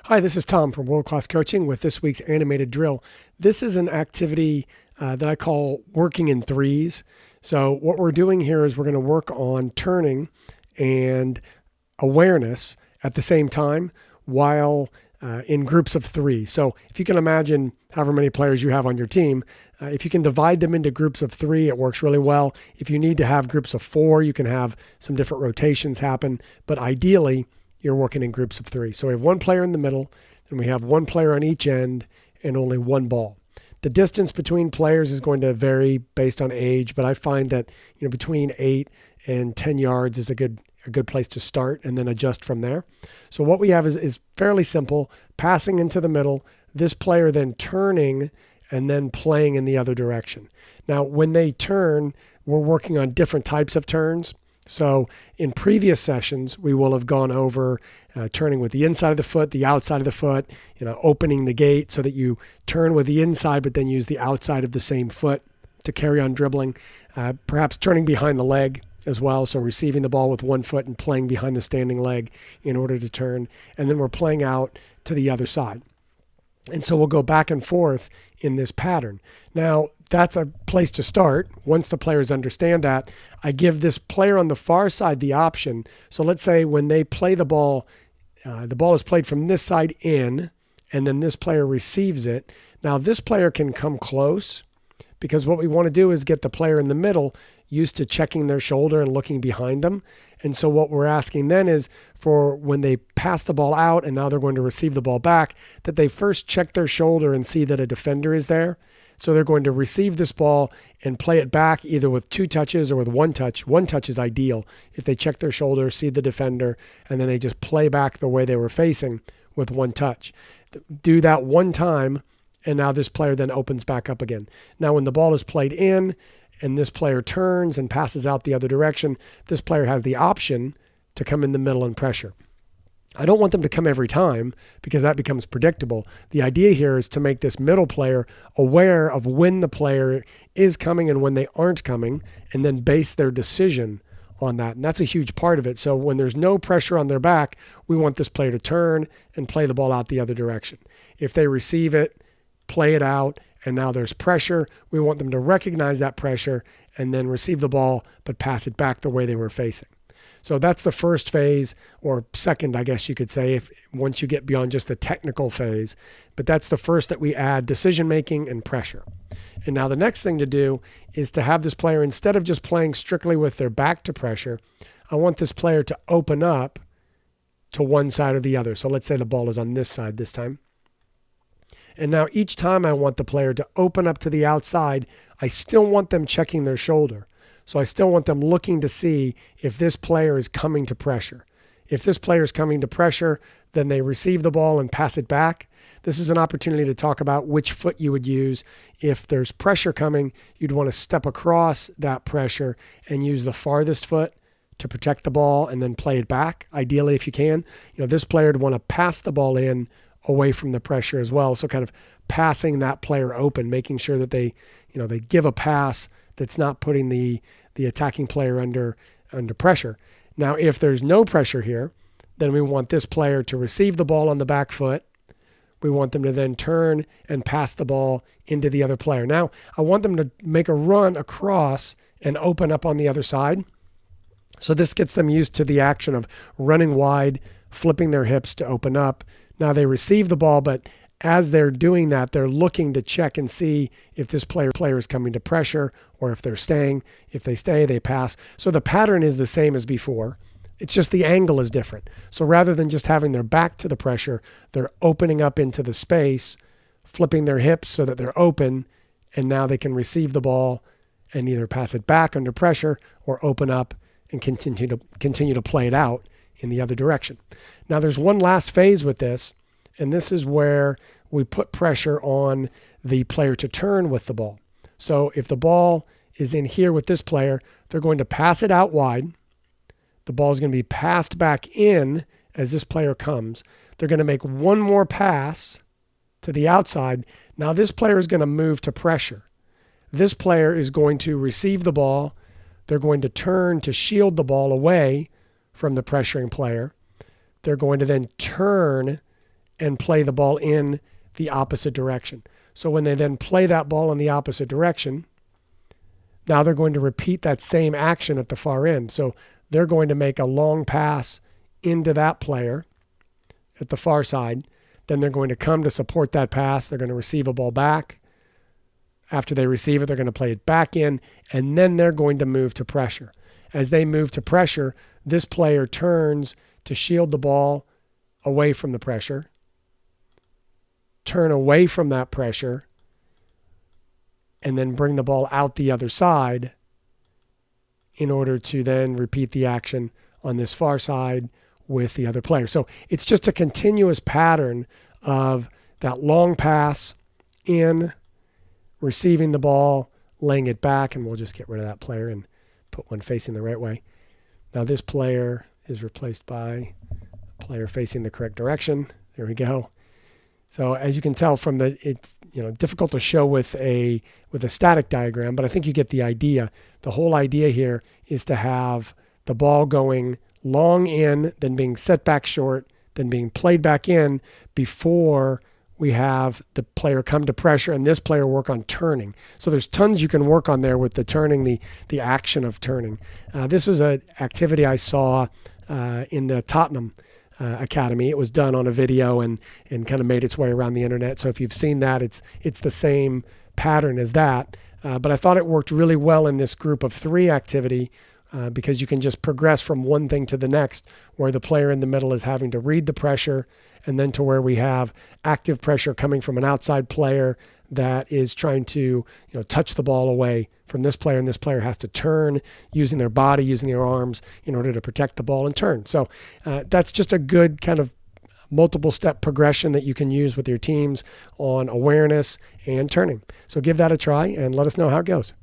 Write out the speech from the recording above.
Hi, this is Tom from World Class Coaching with this week's animated drill. This is an activity that I call working in threes. So what we're doing here is we're going to work on turning and awareness at the same time while in groups of three. So if you can imagine however many players you have on your team, if you can divide them into groups of three, it works really well. If you need to have groups of four, you can have some different rotations happen. But ideally, you're working in groups of three. So we have one player in the middle, and we have one player on each end, and only one ball. The distance between players is going to vary based on age, but I find that between 8 and 10 yards is a good place to start, and then adjust from there. So what we have is fairly simple: passing into the middle, this player then turning and then playing in the other direction. Now, when they turn, we're working on different types of turns. So in previous sessions, we will have gone over turning with the inside of the foot, the outside of the foot, opening the gate so that you turn with the inside, but then use the outside of the same foot to carry on dribbling. Perhaps turning behind the leg as well. So receiving the ball with one foot and playing behind the standing leg in order to turn. And then we're playing out to the other side. And so we'll go back and forth in this pattern. Now, that's a place to start. Once the players understand that, I give this player on the far side the option. So let's say when they play the ball is played from this side in, and then this player receives it. Now, this player can come close, because what we want to do is get the player in the middle used to checking their shoulder and looking behind them. And so what we're asking then is for when they pass the ball out and now they're going to receive the ball back, that they first check their shoulder and see that a defender is there. So they're going to receive this ball and play it back either with 2 touches or with 1 touch. 1 touch is ideal. If they check their shoulder, see the defender, and then they just play back the way they were facing with 1 touch. Do that 1 time, and now this player then opens back up again. Now when the ball is played in, and this player turns and passes out the other direction, this player has the option to come in the middle and pressure. I don't want them to come every time because that becomes predictable. The idea here is to make this middle player aware of when the player is coming and when they aren't coming, and then base their decision on that. And that's a huge part of it. So when there's no pressure on their back, we want this player to turn and play the ball out the other direction. If they receive it, play it out, and now there's pressure, we want them to recognize that pressure and then receive the ball, but pass it back the way they were facing. So that's the first phase, or second, I guess you could say, once you get beyond just the technical phase. But that's the first that we add decision-making and pressure. And now the next thing to do is to have this player, instead of just playing strictly with their back to pressure, I want this player to open up to one side or the other. So let's say the ball is on this side this time. And now each time I want the player to open up to the outside, I still want them checking their shoulder. So I still want them looking to see if this player is coming to pressure. If this player is coming to pressure, then they receive the ball and pass it back. This is an opportunity to talk about which foot you would use. If there's pressure coming, you'd want to step across that pressure and use the farthest foot to protect the ball and then play it back, ideally if you can. This player would want to pass the ball in away from the pressure as well. So kind of passing that player open, making sure that they give a pass that's not putting the attacking player under pressure. Now, if there's no pressure here, then we want this player to receive the ball on the back foot. We want them to then turn and pass the ball into the other player. Now, I want them to make a run across and open up on the other side. So this gets them used to the action of running wide, flipping their hips to open up. Now they receive the ball, but as they're doing that, they're looking to check and see if this player is coming to pressure or if they're staying. If they stay, they pass. So the pattern is the same as before. It's just the angle is different. So rather than just having their back to the pressure, they're opening up into the space, flipping their hips so that they're open, and now they can receive the ball and either pass it back under pressure or open up and continue to play it out in the other direction. Now there's one last phase with this, and this is where we put pressure on the player to turn with the ball. So if the ball is in here with this player, they're going to pass it out wide. The ball is going to be passed back in as this player comes. They're going to make one more pass to the outside. Now this player is going to move to pressure. This player is going to receive the ball. They're going to turn to shield the ball away from the pressuring player. They're going to then turn and play the ball in the opposite direction. So when they then play that ball in the opposite direction, now they're going to repeat that same action at the far end. So they're going to make a long pass into that player at the far side. Then they're going to come to support that pass. They're going to receive a ball back. After they receive it, they're going to play it back in, and then they're going to move to pressure. As they move to pressure, this player turns to shield the ball away from the pressure, turn away from that pressure, and then bring the ball out the other side in order to then repeat the action on this far side with the other player. So it's just a continuous pattern of that long pass in, receiving the ball, laying it back, and we'll just get rid of that player and put one facing the right way. Now this player is replaced by a player facing the correct direction. There we go. So as you can tell from it's difficult to show with a static diagram, but I think you get the idea. The whole idea here is to have the ball going long in, then being set back short, then being played back in before we have the player come to pressure and this player work on turning. So there's tons you can work on there with the turning, the action of turning. This is an activity I saw in the Tottenham Academy. It was done on a video and kind of made its way around the internet. So if you've seen that, it's the same pattern as that. But I thought it worked really well in this group of 3 activity because you can just progress from one thing to the next, where the player in the middle is having to read the pressure, and then to where we have active pressure coming from an outside player that is trying to touch the ball away from this player, and this player has to turn using their body, using their arms in order to protect the ball and turn. So that's just a good kind of multiple step progression that you can use with your teams on awareness and turning. So give that a try and let us know how it goes.